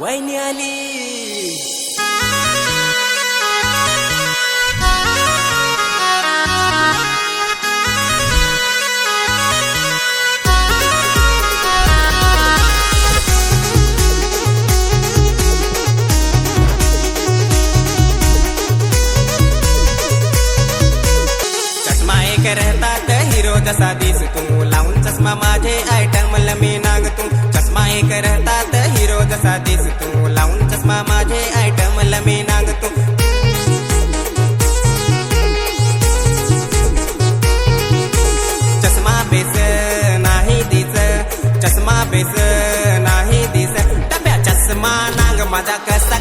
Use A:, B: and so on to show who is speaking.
A: वहिनी आली. चष्मा एक रहतात हिरो जसा दिस तू लावून चष्मा माझे आयटम मी नाग तू. चष्मा एक रहतात हिरो जसा दिस तू लावून चष्मा माझे आयटम मी नाग तू. चष्मा बेस नाही दिस चष्मा बेस नाही दिस डब्या चष्मा नाग माझा कसा